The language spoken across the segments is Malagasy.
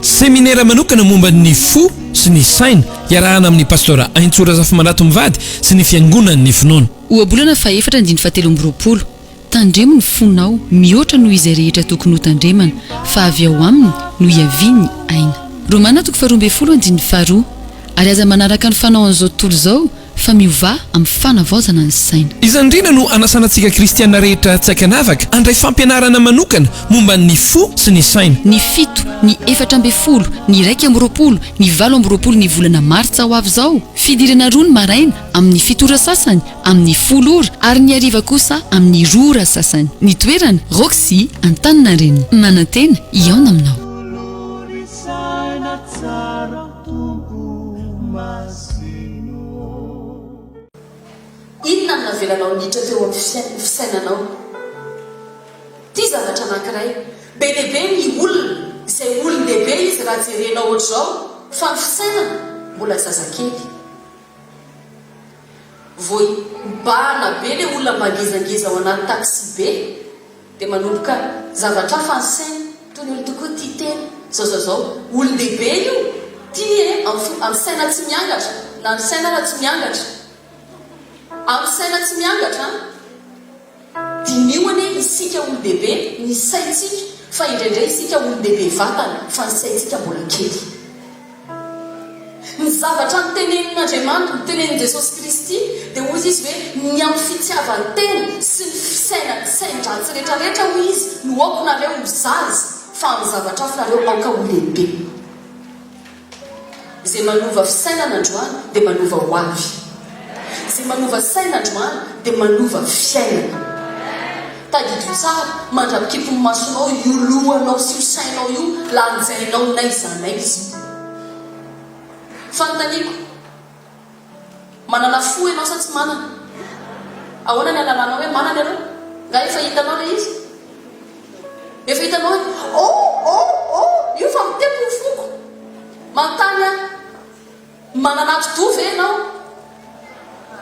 seminaire manokana momba ny fo sy ny saina iarahana amin'ny pastora Aintsora Zafimanato Mivady sy ny fiangonan'ny finoana. Oabolana fa 4-7 tandremo ny fonao mihoatra noho izay rehetra tokony ho tandremana fa avy ao aminy no iaviany aina. Romana 12:2 ary aza manaraka ny fanaon'izao tontolo izao fa miova amin'ny fanavaozana ny saina. Izandrina no anasanantsika kristiana rehetra tsaikanavaka andray fampianarana manokana momba ny fo sy ny saina. Ny 7, ny 14, ny 1:20, ny 20 ny volana martsa ho avy izao. Fidirana roa ny maraina amin'ny 7 ora sasany, amin'ny 10 ora ary ny hariva kosa amin'ny 2 ora sasany. Ny toerana Roxy Antaninarenina. Manantena iaona aminao. Inona no navelanao niditra teo amin'ny fisainanao? Ty zavatra anankiray be lehibe ny olona izay olon-dehibe izy raha jerenao ohatr'izao fa ny fisainana mbola zazakely. Voy mibahana be le olona mangezangeza ao anaty taxi be dia manomboka zavatra fa ny saina toy ny olo tokoa tia tena zao olon-dehibe io tia amin'ny saina tsy miangatra na ny saina raha tsy miangatra amin'ny saina tsy miangatra dinioany isika olon-dehibe ny saintsika fa indraindray isika olon-dehibe vatana fa ny saintsika mbola kely. Ny zavatra nytenenin'Andriamanitra nytenenin' Jesosy Kristy dia ozy izy hoe ny amin'ny fitiavan-tena sy ny sain-dratsy rehetrarehetra ho izy no aokonareo mizazy fa amin'ny zavatra finareo aoka olon-dehibe. Izay manova fisainana androany dia manova ho avy. Izay manova saina androany dia manova fiainana. Tadidio tsara mandrapikipo ny masonao io lohanao sy io sainao io lanjainao naizanay izy. Fanontaniako, manana fo ianao sa tsy manana? Ahoana ny analanao hoe manana ianao? Nga efa hitanao le izy? Efa hitanao hoe io fa miteko ny foko. Manontany aho, manana atotovy ianao?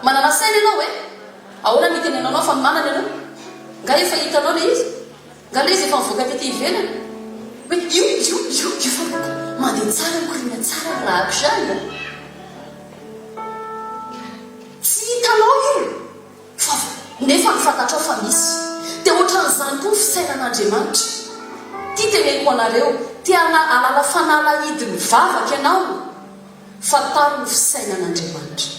Manana saina ianao hoe? Ahoana ny tenenanao fa manana ianao? Nga efa hitanao le izy? Nga le izy efa mivoaka tety ivelany? Hoe io fa mandeha tsara mikorina tsara rahako izany. Tsy hitanao io fa nefa mifantatrao fa misy. Dia ohatran'izany koa ny fisainan'Andriamanitra. Tia teneniko anareo, tia alala fanalahidiny vavaka ianao fantaro ny fisainan'Andriamanitra.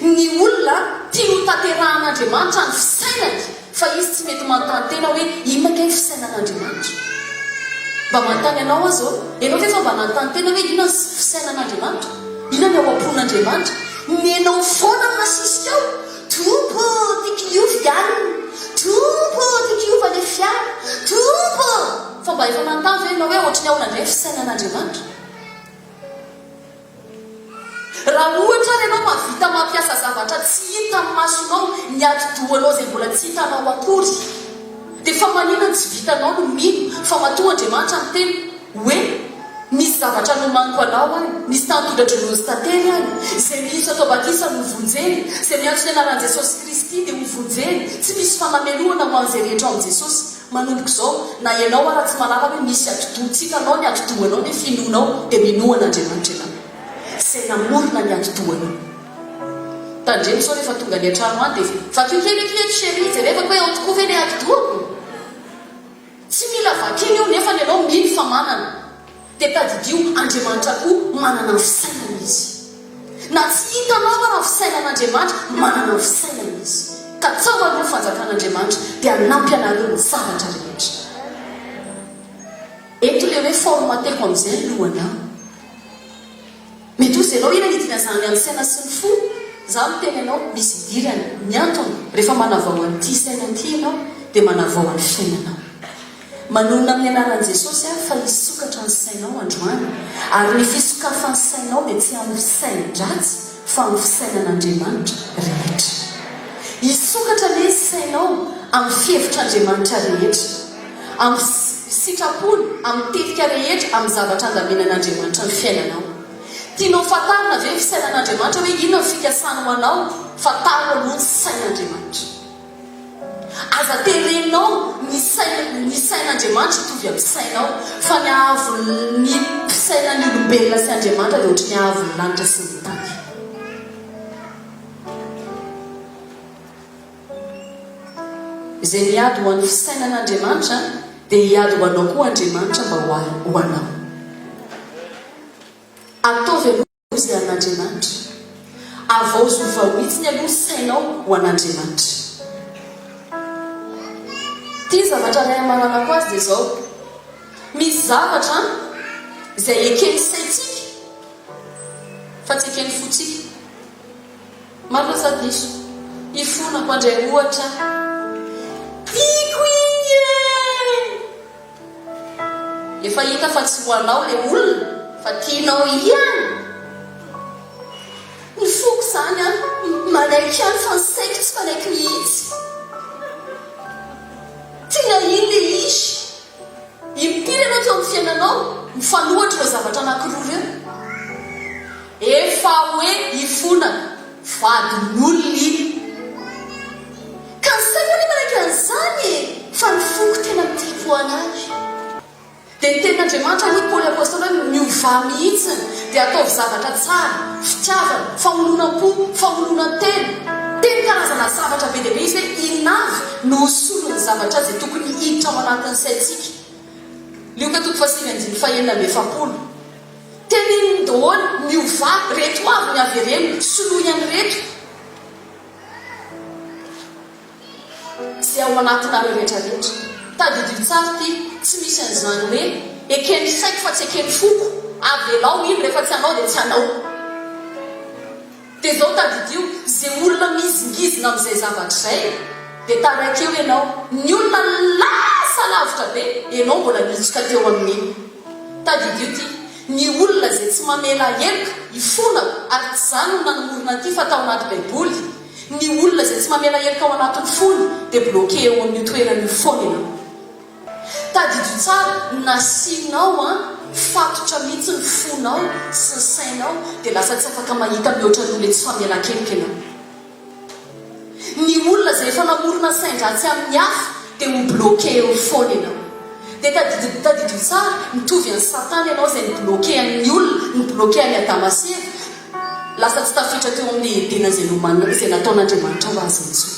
Ny olona tia ho tanterahan'Andriamanitra ny fisainany fa izy tsy mety manontany tena hoe inona kay fisainan'Andriamanitra. Mba manontany ianao azy ianao ve fa mba nanontany tena hoe inona ny fisainan'Andriamanitra, inona ny ao am-pon'Andriamanitra. Nenao foana ny masisika ao, tompo tiako iovy ihany, tompo tiako iova le fiara, tompo. Fa mba efa nanontany ve ianao hoe ohatrany ao nandray fisainan'Andriamanitra? Raha ohatra ianao mavita mampiasa zavatra tsy hita amin'ny masonao ny ati-dohanao izay mbola tsy hitanao akory, dia fa maninona tsy vitanao no mino fa matoa Andriamanitra ny teny hoe misy zavatra nomaniko anao any, misy tantodradronozy tantely any, izay mihiso atao batisa no hovonjeny, izay miantso ny anaran'i Jesosy Kristy dia hovonjeny. Tsy misy fanameloana ho an'izay rehetra ao amin'i Jesosy. Manomboka izao na ianao ara tsy malala hoe misy ati-doha tsy hitanao ny ati-dohanao ny finoanao dia minoan'Andriamanitra ianao. Izay namorona ny ati-dohanao. Tandremo sao rehefa tonga ny an-trano any dia vakio kely eto chéri izay rehefa hoe ao tokoa ve ny ati-dohako? Tsy mila vakiny io nefa ianao mino fa manana. Dia tadidio Andriamanitra koa manana ny fisainana izy. Na tsy hitanao raha ny fisainan'Andriamanitra, manana ny fisainana izy. Ka tsaoany ny fanjakan'Andriamanitra dia hanampy anareo ny zavatra rehetra. Eto le hoe formateko amin'izay ny lohanao. Mety ozy ianao ina nidina zany amin'ny saina sy ny fo, za miteny ianao misy dirany miantony rehefa manavao an'ity saina ity ianao dia manavao an'ny fiainanao. Manonona amin'ny anaran'i Jesosy fa hisokatra ny sainao androany, ary ny fisokafan'ny sainao dia tsy amin'ny fisain-dratsy fa amin'ny fisainan'Andriamanitra rehetra. Hisokatra le sainao amin'ny fihevitr'Andriamanitra rehetra, amin'ny sitrapony, amin'ny tefika rehetra, amin'ny zavatra andamenan'Andriamanitra ny fiainanao. Tianao fatarina ve fisainan'Andriamanitra hoe inona ny fikasana ho anao? Fatarina aloha ny sainan'Andriamanitra. aza terenao ny sain'andriamanitra itovy amin'ny sainao fa ny avony sainany olombelona sy andriamanitra dia ohatra ny avony lanitra sy ny tany. izay miady ho an'ny fisainan'andriamanitra dia hiady ho anao koa andriamanitra mba ho anao. ataovy aloha izay an'andriamanitra, avao zovahoitsiny aloha sainao ho an'andriamanitra. tia zavatra ray amanana ko azy dia zao, misy zavatra izay ekeny saitsika fa tsy ekeny fotsika. maro sady iso ifonako andray ohatra tiako iny efa hita fa tsy hoanao le olona fa tianao ihany. ny foko zany a manaiky any fa ny saiko tsy fanaiky mihitsy. tina iny le isy impiry anao teo amin'ny fiainanao mifanohatra ireo zavatra anankiroa reo efa hoe ifonana vadin'olona iny ka ny saiko any manaiky an'izany fa ny foko tena mitiako anazy. dia ny tenin'andriamanitra ny Paoly apôstôly hoe miova mihitsiny dia ataovy zavatra tsara, fitiavana, famolonam-po, famolonam-tena. teny karazana zavatra be dia be izy hoe inavy no solon'ny zavatra izay tokony hiditra ao anatin'ny saintsika. Lioka toko fahasinandiny fahenina amby efapolo. teny iny daholo miova reto avy ny avy ireny soloihany reto izay ao anatinareo rehetrarehetra. tadidio tsara ty tsy misy an'izany hoe ekeny saiko fa tsy ekeny foko avy elao iny rehefa tsy anao dia tsy anao. dia zao tadidio zay olona mizingizina amin'izay zavatra izay dia taraikeo ianao ny olona lasa lavitra be ianao mbola nitsoka teo amin'iny. tadidio ty ny olona zay tsy mamela heloka ifonako ary tsy zany no nanomorona ty fa tao anaty baiboly. ny olona zay tsy mamela heloka ao anatin'ny fony dia bloke eo amin'ny toerany fony ianao. tadidio tsara nasinao a fatotra mihitsy ny fonao sy ny sainao dia lasa tsy afaka mahita mihoatra n'olona tsy famela keloka ianao. ny olona zay efa namorona sain-dratsy amin'ny hafa dia ho bloke eo fony ianao. dia tadidio tsara mitovy an'ny satana ianao izay nibloke amin'ny olona nibloke any adamaseva lasa tsy tafitra teo amin'ny edena izay nomanina izay nataon'andriamanitra ho azy intsony.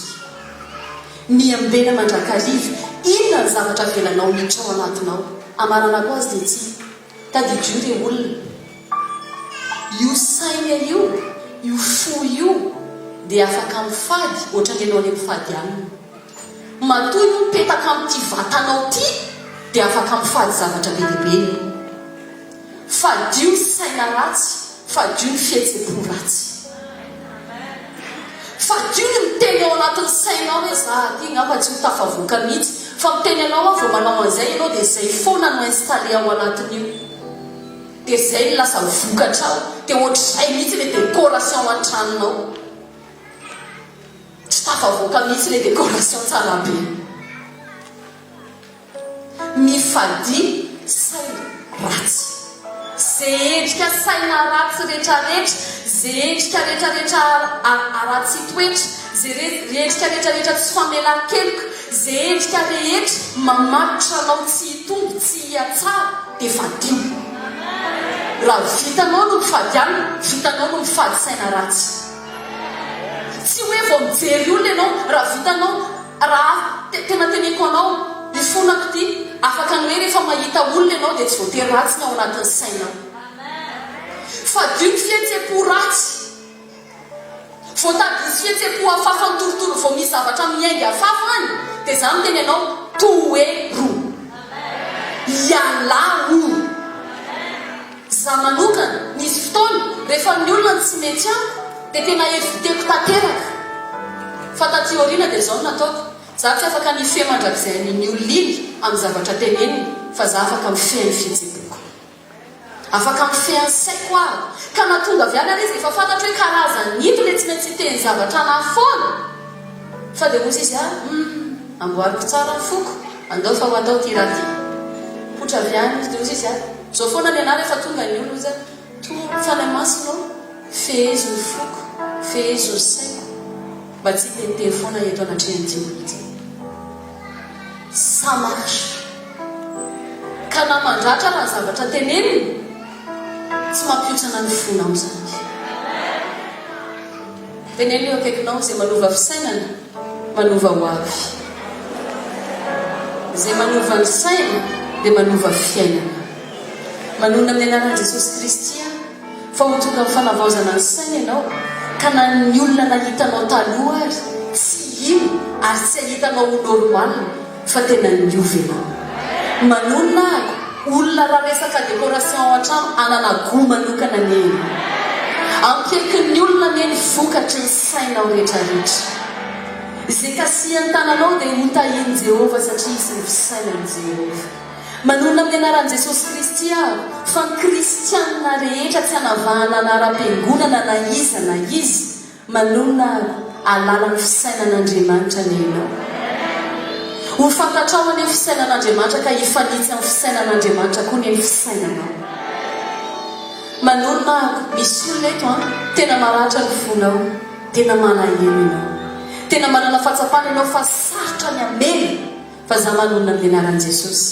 miambena mandrakariva inona ny zavatra velanao miditra ao anatinao. amarana ko azy dia tsy tadidio le olona io saina io io fo io dia afaka mifady ohatra ny ianao le mifady aminy. matoy no mipetaka amin'ity vatanao ty dia afaka mifady zavatra be dehibe. fadio ny saina ratsy, fadio ny fihetsem-po ratsy, fadio ny miteny ao anatin'ny sainao hoe za ty ngamba tsy ho tafavoaka mihitsy fa miteny anao ao vao manao an'izay ianao dia izay foana no installe ao anatin'io dia izay ny lasa vokatra ao dia ohatr'izay mihitsy le décoration an-tranonao. tsy tafavoaka mihitsy le décoration tsara be. mifady saina ratsy, zay endrika saina ratsy rehetrarehetra, zay endrika rehetrarehetra aratsy toetra, zay endrika rehetrarehetra tsy famelan-keloka, zay endrika rehetra mamatotra anao tsy hitombo tsy hiatsara dia fadio. raha vitanao no mifady aminy, vitanao no mifady saina ratsy. tsy hoe vao mijery olona ianao raha vitanao raha tena teneko anao ifonako ty afaka ny hoe rehefa mahita olona ianao dia tsy voatery ratsy ny ao anatin'ny sainao. fadio ny fihetsem-po ratsy, voatady ny fihetsem-po hafafa ny torotoro vao misy zavatra miaingy hafafa any dia zany teny ianao toero ialao. za manokana nisy fotoana rehefa ny olona tsy mety amiko dia tena eviteko tanteraka fa taty aoriana dia zao no nataoko. za tsy afaka ny fe mandrakizay ny olona iny amin'ny zavatra teneniny fa za afaka mifehy ny fihetsem-poko, afaka mifehy ny saiko aho ka natonga avy any izy efa fantatra hoe karazan'ito le tsy maintsy teny zavatra nafoana fa dia osy izy amboariko tsara ny foko andao fa ho atao ty raha ty potra avy any izy dia osy izy zao foana ny anary efa tonga ny olo zany fanamasinao fehezo ny foko fehezo ny saiko mba tsy teniteny foana eto anatrehan'ity olona ity. samaritra ka namandratra raha zavatra teneniny tsy mampiotsana ny fonao zany. teneny eo akaikinao zay manova fisainana manova ho avy, zay manova ny saina dia manova fiainana. manona amin'ny anaran'i Jesosy Kristy fa ho tonga amin'ny fanavaozana ny saina ianao ka na ny olona nahitanao taloha ary tsy ino ary tsy ahitanao ho normal fa tena niova ianao. manona olona raha resaka décoration ao an-trano anana go manokana neny ampiekin'ny olona neny vokatry ny sainao rehetrarehetra. izay kasiany tananao dia hotahiny Jehova satria izy ny fisainan'i Jehova. manona amin'ny anaran'i Jesosy Kristy fa ny kristianina rehetra tsy hanavahana anara-piangonana na iza na izy manona alala ny fisainan'Andriamanitra nenao. ho fantatrao any amin'ny fisainan'Andriamanitra ka hifanitsy amin'ny fisainan'Andriamanitra koa ny fisainanao. manona misy olona eto tena maratra ny fonao, tena manaheno ianao, tena manana fahatsapana ianao fa sarotra ny amena fa za manona amin'ny anaran'i Jesosy.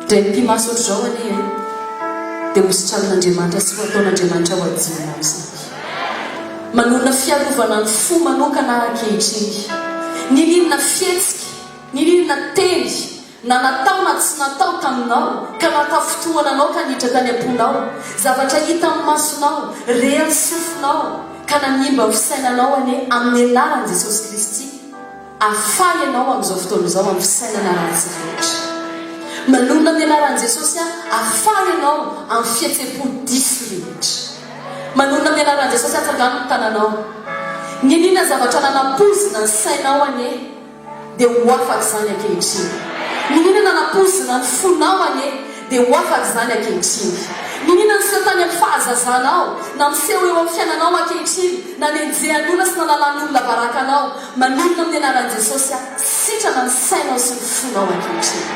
dray ny mpimaso ohatr' zao ane dia mositra amin'Andriamanitra sy ho ataon'Andriamanitra ho adinao zany. manona fiarovana ny fo manokana ankehitriny, ny linona fihetsika, ny linona teny na natao na tsy natao taminao ka natafotohana anao ka nidra tany am-ponao, zavatra hita amin'ny masonao reny sofinao ka nanimba ny fisainanao ane amin'ny anaran'i Jesosy Kristy afay ianao amin'izao fotoana izao amin'ny fisainana ratsy rehetra. manona amin'ny anaran'i Jesosy afay ianao amin'ny fihetsepo diso rehetra. manona amin'ny anaran'i Jesosy atsangano ny tananao, ny nina zavatra nanapozina ny sainao ane dia ho afaky zany ankehitriny. ny nina nanapozina ny fonao ane dia ho afaky zany ankehitriny. ny nina ny seho tany amin'ny fahazazanao na miseho eo amin'ny fiainanao ankehitriny na nenjehan'olona sy nanalan'olona barakanao, manona amin'ny anaran'i Jesosy sitrana ny sainao sy ny fonao ankehitriny.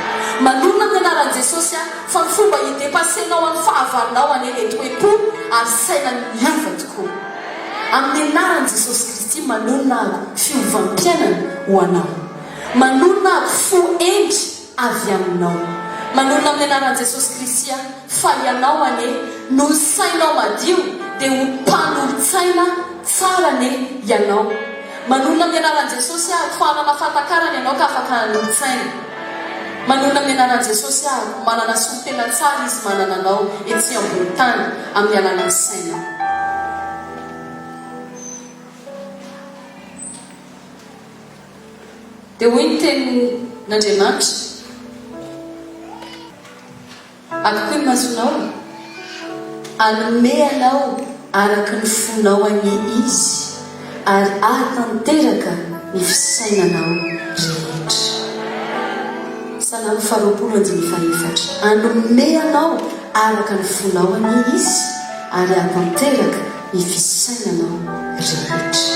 manona amin'ny anaran'i Jesosy fa ny fomba hidepasenao amin'ny fahavalinao ane dia toepo ary saina miova tokoa. amin'ny anaran'i Jesosy Kristy manona fiovam-piainana ho anao, manona fo endry avy aminao. manona amin'ny anaran'i Jesosy Kristy fa ianao ane no sainao madio dia ho mpanolotsaina tsara ane ianao. manona amin'ny anaran'i Jesosy ahafanana fatakarana ianao ka afaka hanolotsaina. manona amin'ny anaran'i Jesosy manana solotena tsara izy manana anao etsy ambony tany amin'ny alalany saina. dia hoy ny tenin'Andriamanitra akokoa ny masonao anome anao araka ny fonao any izy ary ahatanteraka ny fisainanao rehetra. Salamo 1:4 anome anao araka ny fonao any izy ary ahatanteraka ny fisainanao rehetra.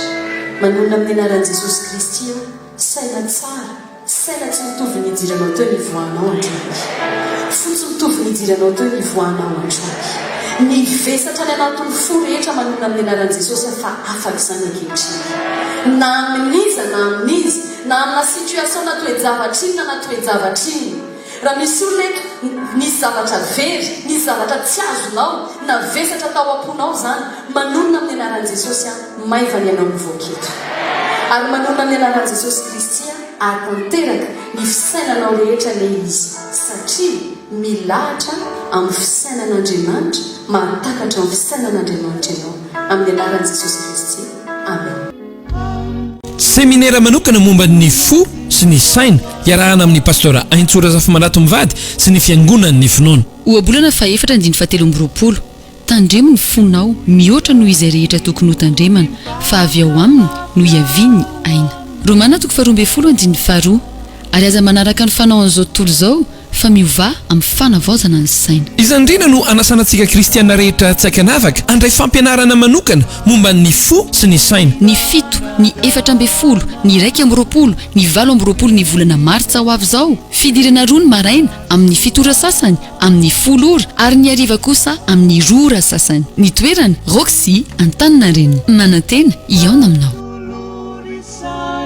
manona amin'ny anaran'i Jesosy Kristy saina tsara, saina tsy mitovy ny idiranao teo ny voanao androany, fotsy mitovy ny idiranao teo ny voanao androany. ny vesatra ny anatin'ny fo rehetra manona amin'ny anaran'i Jesosy fa afaka izany ankehitriny, na amin'iza na amin'izy, na amina situation na toe-javatra iny na na toe-javatra iny. raha misy olona eto nisy zavatra very, nisy zavatra tsy azonao na vesatra tao am-ponao zany, manona amin'ny anaran'i Jesosy maivany ianao mivoaketo. ary manona amin'ny anaran'i Jesosy Kristy ahatanteraka ny fisainanao rehetra le izy satria milahatra amin'ny fisainan'Andriamanitra, mahatakatra amin'ny fisainan'Andriamanitra ianao amin'ny anaran'i Jesosy Kristy. amen. seminera manokana momba ny fo sy ny saina iarahana amin'ny pastora Aintsora Zafimalato Mivady sy ny fiangonan'ny finoana. ohabolana fa 4:17 tandremo ny fonao mihoatra noho izay rehetra tokony ho tandremana fa avy ao aminy no iaviany aina. Romana 12:2 ary aza manaraka ny fanao an'izao tontolo izao fa miova amin'ny fanavaozana ny saina. Izandrina no anasanantsika kristiana rehetra tsy akanavaka andray fampianarana manokana momba ny fo sy ny saina. Ny 7, ny 14, ny 1:20, ny 20 ny volana martsa ho avy izao, fidirana 2 ny maraina amin'ny 7 ora sasany, amin'ny 10 ora ary ny hariva kosa amin'ny 2 ora sasany. Ny toerana Roxy Antaninarenina. Manantena iaona aminao.